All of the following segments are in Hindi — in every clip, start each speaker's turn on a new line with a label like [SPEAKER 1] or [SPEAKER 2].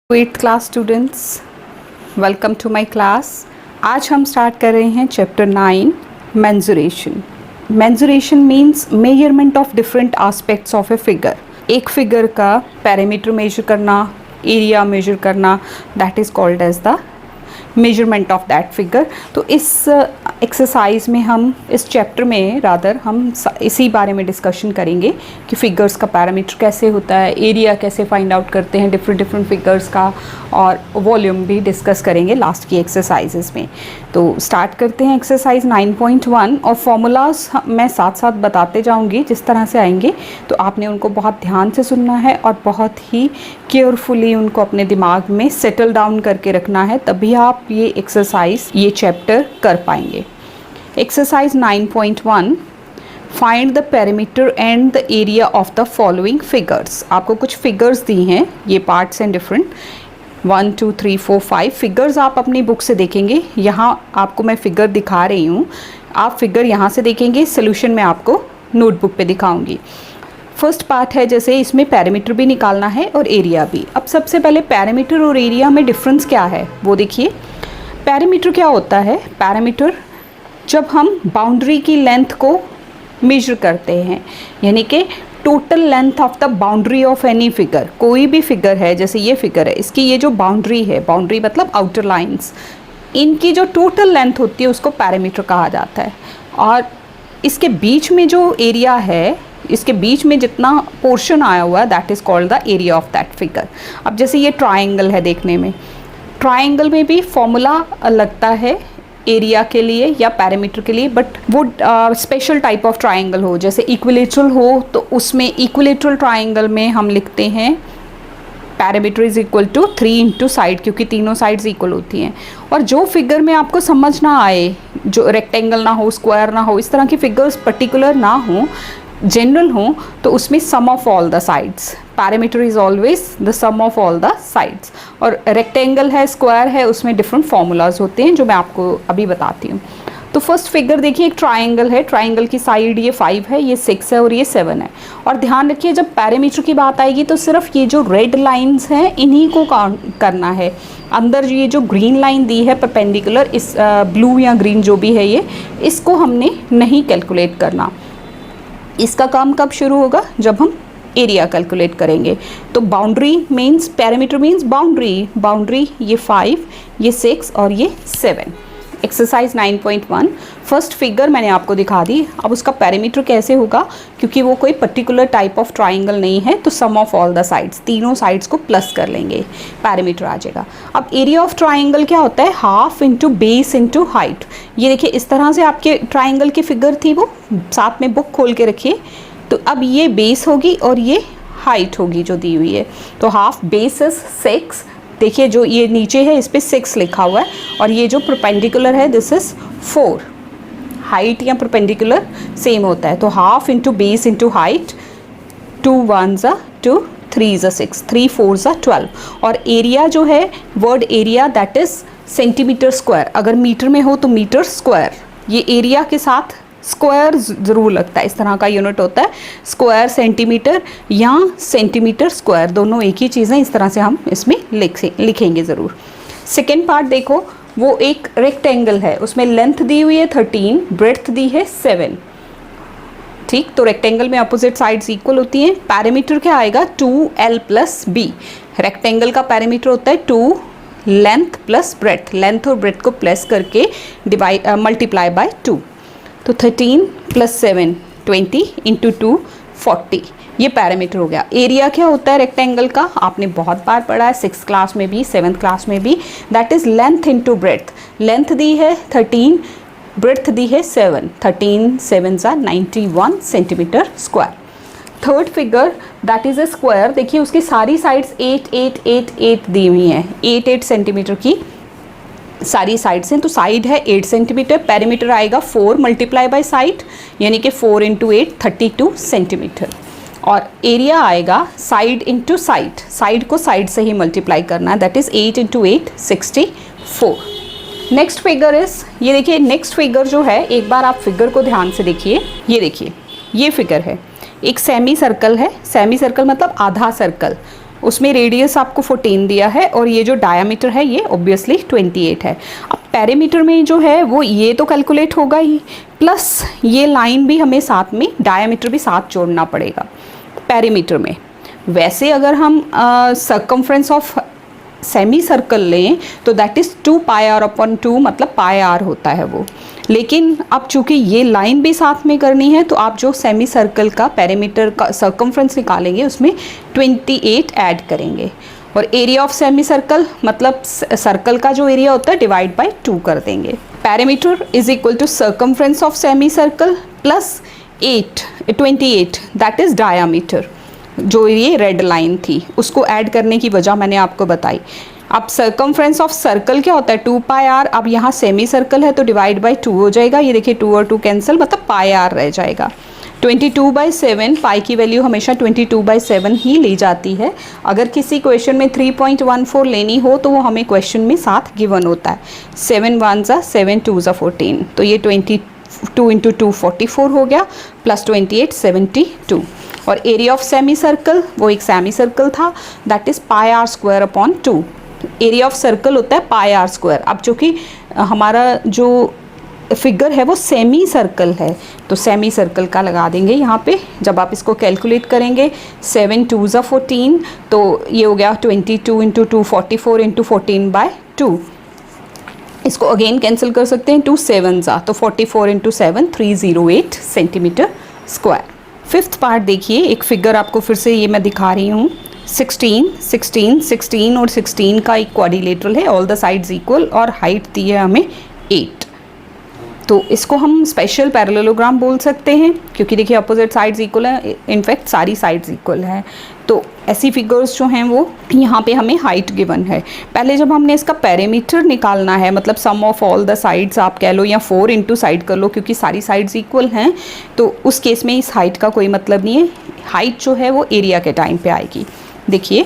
[SPEAKER 1] Eighth class students, welcome to my class. आज हम स्टार्ट कर रहे हैं chapter 9 mensuration. Mensuration means measurement of different aspects of a figure. एक फिगर का पैरामीटर मेजर करना, एरिया मेजर करना, that is called as the measurement of that figure. तो इस एक्सरसाइज में हम इस चैप्टर में हम इसी बारे में डिस्कशन करेंगे कि फिगर्स का पैरामीटर कैसे होता है, एरिया कैसे फाइंड आउट करते हैं डिफरेंट फिगर्स का, और वॉल्यूम भी डिस्कस करेंगे लास्ट की एक्सरसाइजेस में। तो स्टार्ट करते हैं एक्सरसाइज 9.1 और फॉर्मूलाज मैं साथ साथ बताते जाऊंगी जिस तरह से आएंगे, तो आपने उनको बहुत ध्यान से सुनना है और बहुत ही केयरफुली उनको अपने दिमाग में सेटल डाउन करके रखना है, तभी आप ये एक्सरसाइज, ये चैप्टर कर पाएंगे। Exercise 9.1, find the perimeter and the area of the following figures. आपको कुछ फिगर्स दी हैं, ये पार्ट्स एंड डिफरेंट 1 2 3 4 5 फिगर्स आप अपनी बुक से देखेंगे। यहाँ आपको मैं फिगर दिखा रही हूँ, आप फिगर यहाँ से देखेंगे, सोल्यूशन मैं आपको नोटबुक पे दिखाऊंगी। फर्स्ट पार्ट है, जैसे इसमें पैरामीटर भी निकालना है और एरिया भी। अब सबसे पहले पैरामीटर और एरिया में डिफरेंस क्या है वो देखिए। पैरामीटर क्या होता है? पैरामीटर जब हम बाउंड्री की लेंथ को मेजर करते हैं, यानी कि total length of the boundary of any figure. कोई भी फिगर है, जैसे ये फिगर है, इसकी ये जो बाउंड्री है, बाउंड्री मतलब आउटर लाइंस, इनकी जो टोटल लेंथ होती है उसको पैरामीटर कहा जाता है। और इसके बीच में जो एरिया है, इसके बीच में जितना पोर्शन आया हुआ है, that is called the area of that figure. अब जैसे ये ट्राइंगल है, देखने में ट्राइंगल में भी फॉर्मूला लगता है एरिया के लिए या पैरामीटर के लिए, बट वो स्पेशल टाइप ऑफ ट्राइंगल हो, जैसे इक्विलेटरल हो, तो उसमें इक्विलेटरल ट्राइंगल में हम लिखते हैं parameter is equal to 3 into side, क्योंकि तीनों साइड्स इक्वल होती हैं। और जो फिगर में आपको समझ ना आए, जो रेक्टेंगल ना हो, स्क्वायर ना हो, इस तरह की फिगर्स पर्टिकुलर ना हो, जनरल हो, तो उसमें sum of all the sides, perimeter is always the sum of all the sides. और रेक्टेंगल है, स्क्वायर है, उसमें डिफरेंट फॉर्मूलाज होते हैं जो मैं आपको अभी बताती हूँ। तो फर्स्ट फिगर देखिए, एक ट्राइंगल है, ट्राइंगल की साइड ये 5 है, ये 6 है और ये 7 है। और ध्यान रखिए, जब पैरामीटर की बात आएगी तो सिर्फ ये जो रेड लाइंस हैं इन्हीं को काउंट करना है। अंदर ये जो ग्रीन लाइन दी है परपेंडिकुलर, इस ब्लू या ग्रीन जो भी है ये, इसको हमने नहीं कैलकुलेट करना। इसका काम कब शुरू होगा? जब हम एरिया कैलकुलेट करेंगे। तो boundary means, parameter means boundary, boundary ये 5, ये 6 और ये 7। एक्सरसाइज 9.1 फर्स्ट फिगर मैंने आपको दिखा दी। अब उसका पैरामीटर कैसे होगा, क्योंकि वो कोई पर्टिकुलर टाइप ऑफ ट्राइंगल नहीं है, तो सम ऑफ ऑल द साइड्स, तीनों साइड्स को प्लस कर लेंगे, पैरामीटर आ जाएगा। अब एरिया ऑफ ट्राइंगल क्या होता है? Half into base into height. ये देखिए, इस तरह से आपके ट्राइंगल की फिगर थी, वो साथ में बुक खोल के रखिए। तो अब ये बेस होगी और ये हाइट होगी जो दी हुई है। तो हाफ बेस इज 6, देखिए जो ये नीचे है इस पर 6 लिखा हुआ है, और ये जो परपेंडिकुलर है दिस इज 4। हाइट या परपेंडिकुलर सेम होता है, तो half into base into height, 2 1 ज़ा 2, 3 ज़ा 6, 3 4 ज़ा 12। और एरिया जो है, word area that is centimetre square. अगर मीटर में हो तो मीटर स्क्वायर, ये एरिया के साथ स्क्वायर ज़रूर लगता है, इस तरह का यूनिट होता है। स्क्वायर सेंटीमीटर या सेंटीमीटर स्क्वायर, दोनों एक ही चीज़ है, इस तरह से हम इसमें लिखेंगे ज़रूर। सेकेंड पार्ट देखो, वो एक रेक्टेंगल है, उसमें लेंथ दी हुई है 13, ब्रेड्थ दी है 7। ठीक, तो रेक्टेंगल में अपोजिट साइड्स इक्वल होती हैं। पैरामीटर क्या आएगा? 2l plus b। रेक्टेंगल का पैरामीटर होता है 2 लेंथ प्लस ब्रेड्थ, लेंथ और ब्रेड्थ को प्लस करके मल्टीप्लाई बाय 2। तो 13 प्लस 7 20 इंटू 2 40, ये पैरामीटर हो गया। एरिया क्या होता है रेक्टेंगल का? आपने बहुत बार पढ़ा है, 6th क्लास में भी, 7th क्लास में भी, that is length into breadth. Length दी है 13, ब्रेड्थ दी है 7, 13 7 ज़ा 91 centimetre square. Third figure that is a square, देखिए उसकी सारी साइड्स 8 8 8 8 दी हुई हैं, 8 8 सेंटीमीटर की सारी साइड्स हैं। तो साइड है 8 सेंटीमीटर, पैरामीटर आएगा 4 मल्टीप्लाई बाय साइड, यानी कि 4 इंटू 8 32 सेंटीमीटर। और एरिया आएगा साइड इंटू साइड, साइड को साइड से ही मल्टीप्लाई करना है, that is 8 into 8 64। Next figure is, ये देखिए नेक्स्ट फिगर जो है, एक बार आप फिगर को ध्यान से देखिए। ये देखिए, ये फिगर है, एक सेमी सर्कल है, सेमी सर्कल मतलब आधा सर्कल, उसमें रेडियस आपको 14 दिया है और ये जो डायामीटर है ये ऑब्वियसली 28 है। अब पेरीमीटर में जो है वो ये तो कैलकुलेट होगा ही, प्लस ये लाइन भी हमें साथ में, डायामीटर भी साथ जोड़ना पड़ेगा पेरीमीटर में। वैसे अगर हम सर्कमफ्रेंस ऑफ सेमी सर्कल लें तो that is 2 pi r upon 2, मतलब पाई आर होता है वो। लेकिन अब चूंकि ये लाइन भी साथ में करनी है तो आप जो सेमी सर्कल का पेरीमीटर का सर्कमफ्रेंस निकालेंगे उसमें 28 ऐड करेंगे, और एरिया ऑफ सेमी सर्कल मतलब सर्कल का जो एरिया होता है डिवाइड बाय 2 कर देंगे। Perimeter is equal to circumference of semi circle plus 28 that is diameter. जो ये रेड लाइन थी उसको ऐड करने की वजह मैंने आपको बताई। अब सर्कमफ्रेंस ऑफ सर्कल क्या होता है 2 पाई आर, अब यहाँ सेमी सर्कल है तो डिवाइड बाय 2 हो जाएगा, ये देखिए 2 और 2 कैंसिल, मतलब पाई आर रह जाएगा। 22/7, पाई की वैल्यू हमेशा 22/7 ही ली जाती है। अगर किसी क्वेश्चन में 3.14 लेनी हो तो वो हमें क्वेश्चन में साथ गिवन होता है। 7 1 ज़ा 7 2 ज़ा 14, तो ये 22 इंटू 2 44 हो गया, प्लस 28 72। और एरिया ऑफ सेमी सर्कल, वो एक सेमी सर्कल था, that is pi r square upon 2। Area of circle होता है पाई आर स्क्वायर। अब चूँकि हमारा जो फिगर है वो सेमी सर्कल है तो सेमी सर्कल का लगा देंगे यहाँ पे। जब आप इसको कैलकुलेट करेंगे 7 2 ज़ा 14, तो ये हो गया 22 इंटू 2 44 इंटू 14/2। इसको अगेन कैंसिल कर सकते हैं, 2 7 ज़ा, तो 44 into 7 308 centimetre square. Fifth part देखिए, एक फिगर आपको फिर से ये मैं दिखा रही हूँ। 16 और 16 का एक क्वाड्रिलेटरल है, ऑल द साइड्स इक्वल, और हाइट दी है हमें 8। तो इसको हम स्पेशल पैरेललोग्राम बोल सकते हैं क्योंकि देखिए अपोजिट साइड्स इक्वल है, इनफैक्ट सारी साइड्स इक्वल है। तो ऐसी फिगर्स जो हैं वो यहाँ पे हमें हाइट गिवन है। पहले जब हमने इसका पेरीमीटर निकालना है, मतलब सम ऑफ ऑल द साइड्स आप कह लो, या 4 इंटू साइड कर लो क्योंकि सारी साइड्स इक्वल हैं, तो उस केस में इस हाइट का कोई मतलब नहीं है। हाइट जो है वो एरिया के टाइम पे आएगी। देखिए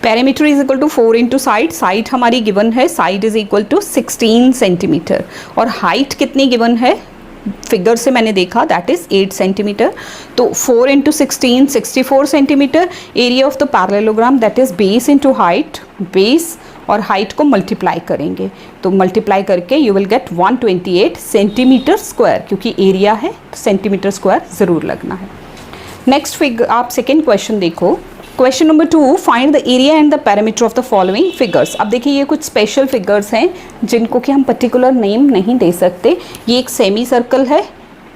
[SPEAKER 1] perimeter is equal to 4 into side, side हमारी गिवन है, side is equal to 16 centimetre, और हाइट कितनी गिवन है फिगर से मैंने देखा दैट इज 8 सेंटीमीटर। तो 4 into 16 64 centimetre. Area of the parallelogram that is base into height, base और हाइट को मल्टीप्लाई करेंगे, तो मल्टीप्लाई करके you will get 128 centimetre square, क्योंकि एरिया है तो सेंटीमीटर स्क्वायर ज़रूर लगना है। नेक्स्ट फिगर, आप सेकेंड क्वेश्चन देखो। Question number 2, find the area and the parameter of the following figures. अब देखिए ये कुछ स्पेशल फिगर्स हैं जिनको कि हम पर्टिकुलर नेम नहीं दे सकते। ये एक सेमी सर्कल है,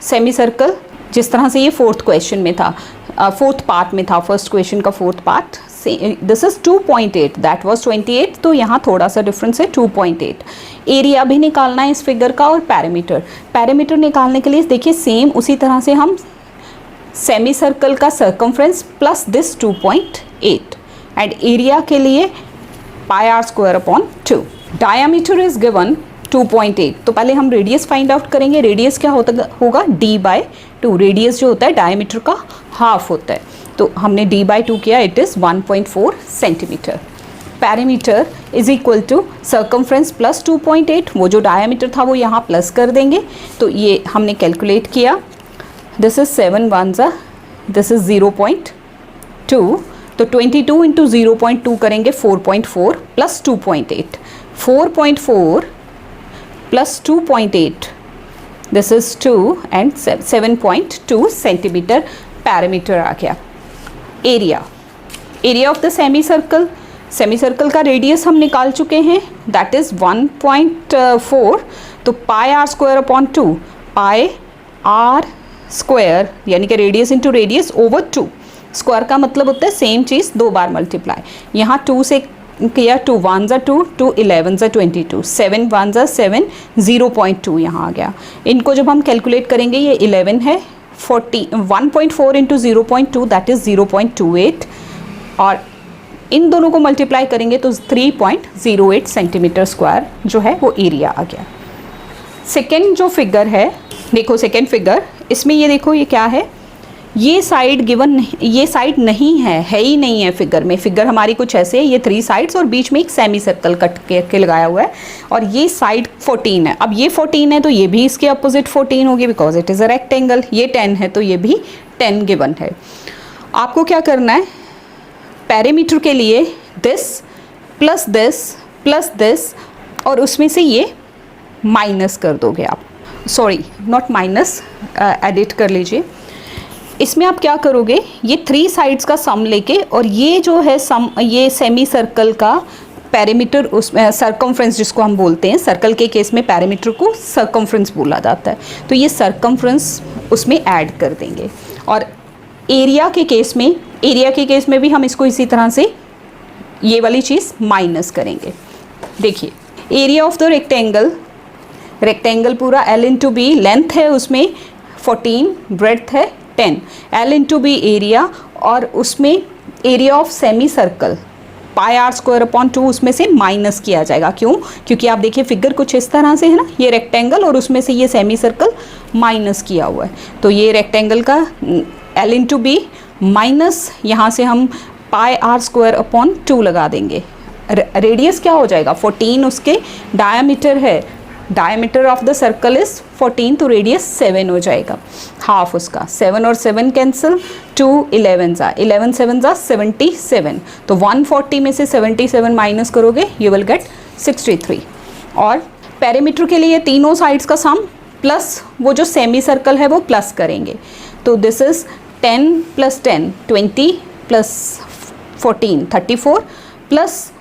[SPEAKER 1] सेमी सर्कल जिस तरह से ये फोर्थ क्वेश्चन में था, फोर्थ पार्ट में था, फर्स्ट क्वेश्चन का fourth part. This is 2.8, that was 28, तो यहाँ थोड़ा सा डिफरेंस है 2.8। एरिया भी निकालना है इस फिगर का, और पैरामीटर निकालने के लिए देखिए सेम उसी तरह से हम सेमी सर्कल का circumference plus this 2.8, and area के लिए pi r square upon 2। Diameter is given 2.8, तो पहले हम रेडियस फाइंड आउट करेंगे। रेडियस क्या होगा d/2, रेडियस जो होता है डायमीटर का हाफ होता है, तो हमने d/2 किया, it is 1.4 centimetre. Perimeter is equal to circumference plus 2.8, वो जो डायमीटर था वो यहाँ प्लस कर देंगे, तो ये हमने कैलकुलेट किया। दिस इज 7 1 ज़ा, दिस इज 0.2, तो 22 इंटू 0.2 करेंगे 4.4 plus 2.8, 4.4 plus 2.8, this is 2 and 7.2 centimetre perimeter आ गया। Area of the semi circle का रेडियस हम निकाल चुके हैं, दैट इज 1.4, तो pi r square upon 2, pi r square यानी कि radius into radius over 2। Square का मतलब होता है सेम चीज़ 2 बार मल्टीप्लाई। यहाँ 2 से किया, 2 1 ज़ा 2, 2 11 ज़ा 22, 7 1 ज़ा 7, 0.2 यहाँ आ गया। इनको जब हम कैलकुलेट करेंगे ये 11 है, 1.4 इंटू 0.2 दैट इज़ 0.28, और इन दोनों को मल्टीप्लाई करेंगे तो 3.08 सेंटीमीटर स्क्वायर जो है वो एरिया आ गया। सेकेंड जो फिगर है, देखो सेकेंड फिगर, इसमें ये देखो ये क्या है, ये साइड गिवन, ये साइड नहीं है ही नहीं है फिगर में। फिगर हमारी कुछ ऐसे है, ये 3 साइड्स और बीच में एक सेमी सर्कल कट करके लगाया हुआ है, और ये साइड 14 है। अब ये 14 है तो ये भी इसके अपोजिट 14 होगी, because it is a rectangle. ये 10 है तो ये भी 10 गिवन है। आपको क्या करना है, पेरीमीटर के लिए दिस प्लस दिस और उसमें से ये माइनस कर दोगे आप, सॉरी नॉट माइनस, एडिट कर लीजिए। इसमें आप क्या करोगे, ये 3 साइड्स का सम लेके और ये जो है सम, ये सेमी सर्कल का पेरीमीटर, उसमें सरकमफ्रेंस जिसको हम बोलते हैं, सर्कल के केस में पेरीमीटर को सरकमफ्रेंस बोला जाता है, तो ये सरकमफ्रेंस उसमें ऐड कर देंगे। और एरिया के केस में भी हम इसको इसी तरह से ये वाली चीज़ माइनस करेंगे। देखिए एरिया ऑफ द रेक्टेंगल पूरा L इंटू बी, लेंथ है उसमें 14, ब्रेड्थ है 10, L इंटू बी एरिया, और उसमें area of semi circle pi r square upon 2 उसमें से माइनस किया जाएगा। क्यों? क्योंकि आप देखिए फिगर कुछ इस तरह से है ना, ये रेक्टेंगल और उसमें से ये सेमी सर्कल माइनस किया हुआ है, तो ये रेक्टेंगल का L इंटू बी माइनस यहाँ से हम पाई आर स्क्वायर अपॉन 2 लगा देंगे। रेडियस क्या हो जाएगा, 14 उसके डायामीटर है, diameter of the circle is 14, तो रेडियस 7 हो जाएगा, हाफ उसका। 7 और 7 कैंसिल, 2 11 जा 11 7 जा 77, तो 140 में से 77 माइनस करोगे यू विल गेट 63। और पेरीमीटर के लिए तीनों साइड्स का सम प्लस वो जो सेमी सर्कल है वो प्लस करेंगे, तो this is 10 plus 10 20 plus 14 34 plus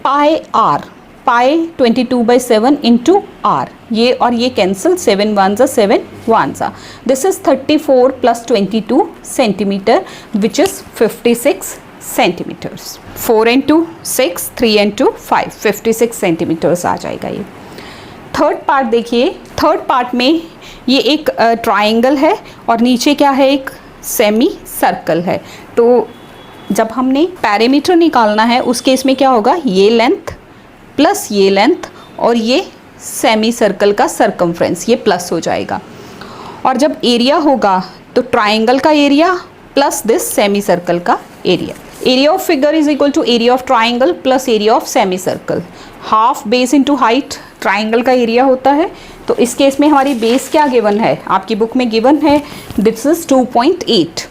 [SPEAKER 1] pi r, pi 22/7 into r, ये और ये कैंसिल, 7 1 जा 7 1 जा, this is 34 plus 22 centimetre which is 56 centimetres. 4 into 6 3 into 5 56 centimetres आ जाएगा ये। थर्ड पार्ट देखिए, थर्ड पार्ट में ये एक ट्राइंगल है और नीचे क्या है, एक सेमी सर्कल है। तो जब हमने पेरीमीटर निकालना है उस केस में क्या होगा, ये लेंथ प्लस ये लेंथ और ये सेमी सर्कल का सरकमफ्रेंस, ये प्लस हो जाएगा। और जब एरिया होगा तो ट्राइंगल का area plus this semi circle का area. Area of figure is equal to area of triangle plus area of semi circle. Half base into height triangle का एरिया होता है, तो इस केस में हमारी बेस क्या गिवन है, आपकी बुक में गिवन है दिस इज 2.8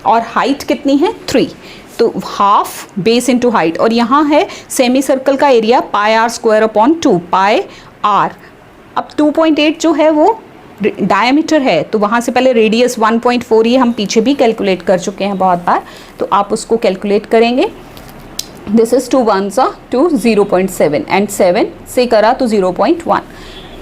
[SPEAKER 1] और हाइट कितनी है 3, तो हाफ बेस इंटू हाइट। और यहाँ है सेमी सर्कल का area pi r square upon 2 pi r. अब 2.8 जो है वो डायमीटर है, तो वहाँ से पहले रेडियस 1.4 ये हम पीछे भी कैलकुलेट कर चुके हैं बहुत बार, तो आप उसको कैलकुलेट करेंगे। दिस इज 2 1 to 0.7 एंड 7 से करा तो 0.1।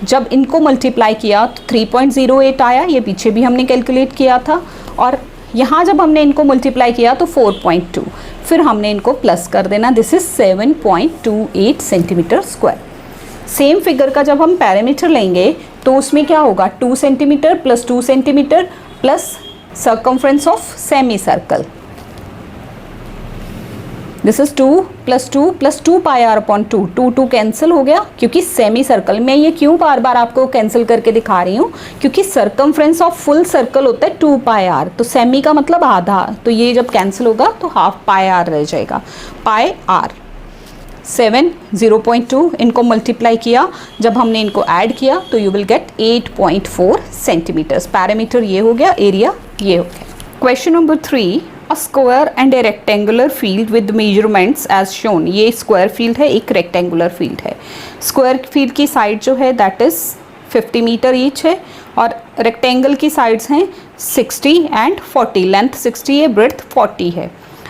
[SPEAKER 1] जब इनको मल्टीप्लाई किया तो 3.08 आया, ये पीछे भी हमने कैलकुलेट किया था। और यहाँ जब हमने इनको मल्टीप्लाई किया तो 4.2, फिर हमने इनको प्लस कर देना, this is 7.28 centimetre square. Same figure का जब हम पैरामीटर लेंगे तो उसमें क्या होगा, 2 centimetre plus 2 centimetre plus circumference of semi circle, this is 2 plus 2 pi r upon 2, 2 cancel हो गया, क्योंकि सेमी सर्कल में ये क्यों बार बार आपको कैंसिल करके दिखा रही हूँ, क्योंकि सर्कमफ्रेंस ऑफ फुल सर्कल होता है 2 पाई आर, तो सेमी का मतलब आधा, तो ये जब कैंसिल होगा तो हाफ पाई आर रह जाएगा, पाई आर। 7 0.2 इनको मल्टीप्लाई किया, जब हमने इनको ऐड किया तो you will get 8.4 centimetres. Parameter ये हो गया, एरिया ये हो गया। Question number 3, a square and a rectangular field with measurements as shown. ये स्क्वायर फील्ड है, एक रेक्टेंगुलर फील्ड है। स्क्वायर फील्ड की साइड जो है दैट इज 50 मीटर ईच है और रेक्टेंगल की साइड्स हैं 60 एंड 40, लेंथ 60 है, ब्रेड्थ 40 है।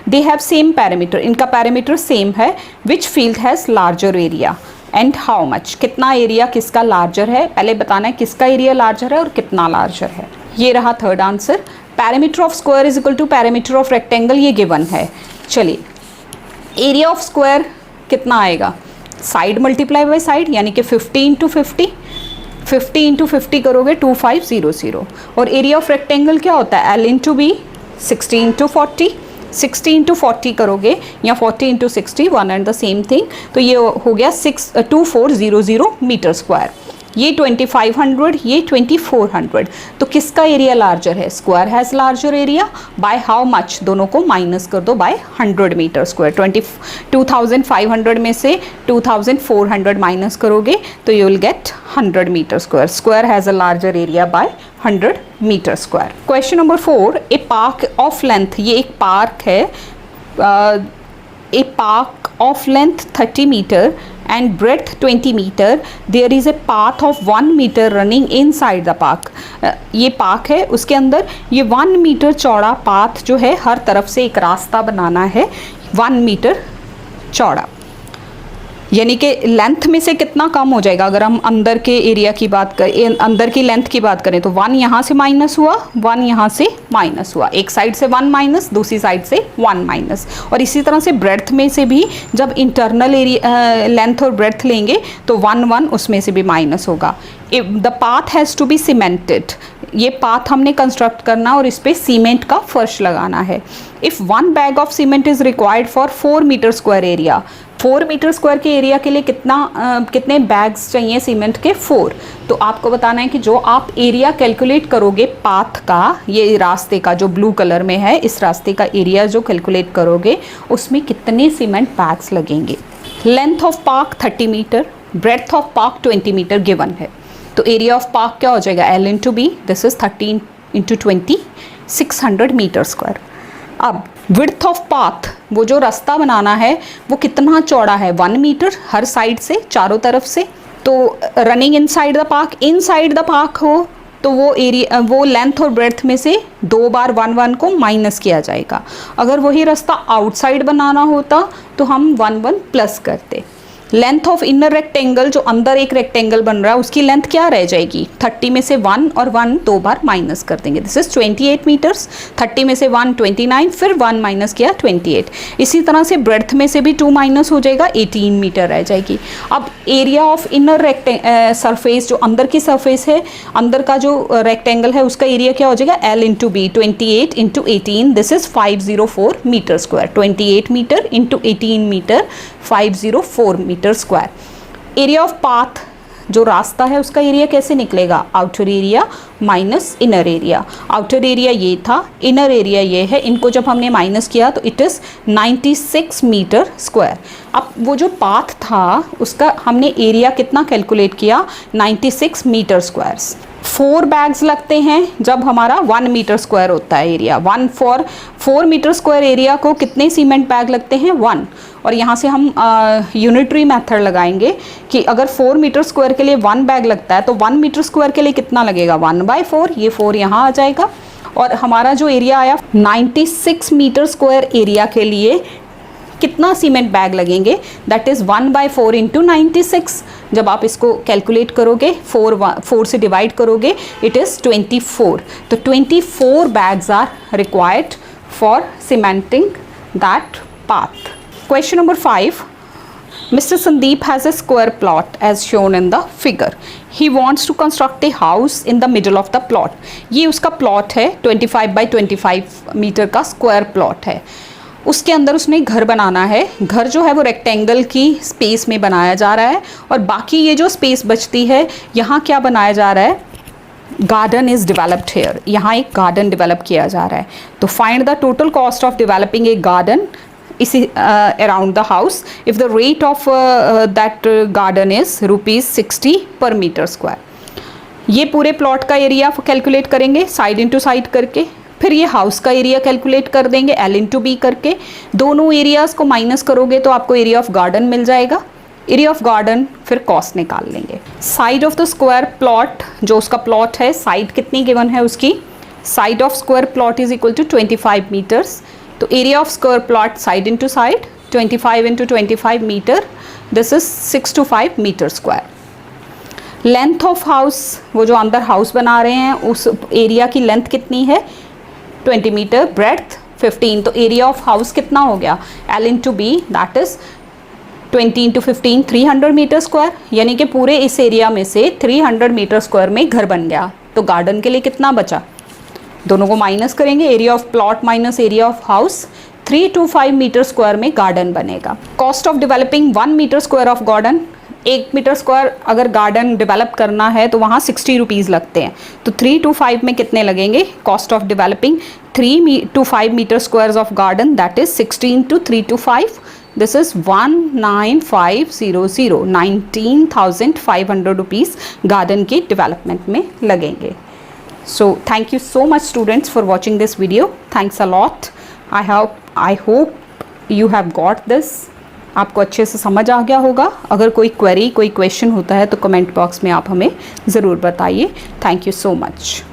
[SPEAKER 1] दे हैव सेम पैरामीटर, इनका पैरामीटर सेम है। Which field has larger area and how much, कितना एरिया किसका लार्जर है, पहले बताना है किसका एरिया लार्जर है और कितना लार्जर है। ये रहा third answer. Parameter of square is equal to parameter of rectangle, ये गिवन है। चलिए एरिया ऑफ स्क्वायर कितना आएगा, साइड मल्टीप्लाई बाय साइड, यानी कि 50 इंटू 50, 50 इंटू 50 करोगे 2500। और एरिया ऑफ रेक्टेंगल क्या होता है, L into B, 60 into 40, 60 into 40 करोगे या 40 into 60, one and the same thing, तो ये हो गया 2400 मीटर स्क्वायर। ये 2500, ये 2400, तो किसका एरिया लार्जर है, square has larger area by how much, दोनों को माइनस कर दो बाय 100 मीटर स्क्वायर। 2500 में से 2400 माइनस करोगे तो you will get 100 metre square. Square has a larger area by 100 metre square. Question number 4, a park of length, ये एक पार्क है a park of length 30 meter and breadth 20 meter, there is a path of 1 meter running inside the park. ये पार्क है, उसके अंदर ये 1 मीटर चौड़ा पाथ जो है, हर तरफ से एक रास्ता बनाना है 1 मीटर चौड़ा। यानी कि लेंथ में से कितना कम हो जाएगा अगर हम अंदर के एरिया की बात करें, अंदर की लेंथ की बात करें, तो 1 यहाँ से माइनस हुआ, 1 यहाँ से माइनस हुआ, एक साइड से 1 माइनस, दूसरी साइड से 1 माइनस। और इसी तरह से ब्रेड्थ में से भी जब इंटरनल एरिया लेंथ और ब्रेड्थ लेंगे तो 1 1 उसमें से भी माइनस होगा। The path has to be cemented, ये पाथ हमने कंस्ट्रक्ट करना और इस पर सीमेंट का फर्श लगाना है। If 1 bag of cement is required for 4 metre square area, 4 metre square के एरिया के लिए कितने बैग्स चाहिए सीमेंट के? 4। तो आपको बताना है कि जो आप एरिया कैलकुलेट करोगे पाथ का, ये रास्ते का जो ब्लू कलर में है, इस रास्ते का एरिया जो कैलकुलेट करोगे उसमें कितने सीमेंट बैग्स लगेंगे। Length of park 30 metre, breadth of park 20 metre given है, तो एरिया ऑफ पार्क क्या हो जाएगा? L into B, this is 13 into 20, 600 metre square. अब विड्थ ऑफ पाथ, वो जो रास्ता बनाना है वो कितना चौड़ा है? 1 मीटर हर साइड से, चारों तरफ से। तो रनिंग इनसाइड द पार्क हो तो वो एरिया, वो लेंथ और ब्रेड्थ में से 2 बार 1 1 को माइनस किया जाएगा। अगर वही रास्ता आउटसाइड बनाना होता तो हम 1 1 प्लस करते। लेंथ ऑफ इनर रेक्टेंगल, जो अंदर एक रेक्टेंगल बन रहा है उसकी लेंथ क्या रह जाएगी? 30 में से 1 और 1 2 बार माइनस कर देंगे, दिस इज 28 मीटर्स। 30 में से 1 29, फिर 1 माइनस किया 28। इसी तरह से ब्रेड्थ में से भी 2 माइनस हो जाएगा, 18 मीटर रह जाएगी। अब एरिया ऑफ इनर सरफेस, जो अंदर की सरफेस है, अंदर का जो रेक्टेंगल है उसका एरिया क्या हो जाएगा? L into B, 28 into 18, this is 504 metre square. 28 metre into 18 metre, 504 metre square. Area of path, जो रास्ता है उसका एरिया कैसे निकलेगा? Outer area minus inner area. Outer area ये था, इनर एरिया ये है, इनको जब हमने माइनस किया तो इट इज़ 96 मीटर स्क्वायर। अब वो जो पाथ था उसका हमने एरिया कितना कैलकुलेट किया? 96 मीटर स्क्वायर्स। 4 बैग्स लगते हैं जब हमारा 1 मीटर स्क्वायर होता है एरिया। 4 मीटर स्क्वायर एरिया को कितने सीमेंट बैग लगते हैं? 1। और यहाँ से हम यूनिटरी मेथड लगाएंगे कि अगर 4 मीटर स्क्वायर के लिए 1 बैग लगता है तो 1 मीटर स्क्वायर के लिए कितना लगेगा? 1/4, ये 4 यहाँ आ जाएगा। और हमारा जो एरिया आया 96 मीटर स्क्वायर एरिया के लिए कितना सीमेंट बैग लगेंगे? That is 1/4 into 96। जब आप इसको कैलकुलेट करोगे, 4 से डिवाइड करोगे, इट इज़ 24। तो 24 bags are required for cementing that path. Question number 5. Mr. Sandeep has a square plot as shown in the figure. He wants to construct a house in the middle of the plot. ये उसका प्लॉट है, 25 by 25 मीटर का स्क्वायर प्लॉट है। उसके अंदर उसने घर बनाना है। घर जो है वो रेक्टेंगल की स्पेस में बनाया जा रहा है और बाकी ये जो स्पेस बचती है यहाँ क्या बनाया जा रहा है? गार्डन इज़ डेवलप्ड हेयर, यहाँ एक गार्डन डेवलप किया जा रहा है। तो find the total cost of developing a garden इसी around the house if the rate of that garden is ₹60 per metre square. ये पूरे प्लॉट का एरिया कैलकुलेट करेंगे साइड इंटू साइड करके, फिर ये हाउस का एरिया कैलकुलेट कर देंगे L इंटू बी करके। दोनों एरियाज़ को माइनस करोगे तो आपको एरिया ऑफ गार्डन मिल जाएगा। एरिया ऑफ गार्डन फिर कॉस्ट निकाल लेंगे। Side of the square plot, जो उसका प्लॉट है, साइड कितनी गिवन है उसकी? Side of square plot is equal to 25 metres. तो area of square plot side into side, 25 into 25 metre, this is 625 metre square. Length of house, वो जो अंदर हाउस बना रहे हैं उस एरिया की लेंथ कितनी है? 20 मीटर, ब्रेड्थ 15। तो एरिया ऑफ हाउस कितना हो गया? L into B, that is 20 into 15, 300 metre square. यानी कि पूरे इस एरिया में से 300 मीटर स्क्वायर में घर बन गया। तो गार्डन के लिए कितना बचा? दोनों को माइनस करेंगे, area of plot minus area of house, 325 metre square में गार्डन बनेगा। Cost of developing 1 metre square of garden, 1 metre square अगर गार्डन डेवलप करना है तो वहाँ 60 रुपीज़ लगते हैं। तो 325 में कितने लगेंगे? Cost of developing 325 metre squares of garden, that is 60 into 325, this is 19500, 19,500 rupees garden के डेवलपमेंट में लगेंगे। So thank you so much students for watching this video. Thanks a lot. I hope you have got this, आपको अच्छे से समझ आ गया होगा। अगर कोई क्वेरी, कोई क्वेश्चन होता है तो कमेंट बॉक्स में आप हमें ज़रूर बताइए। Thank you so much.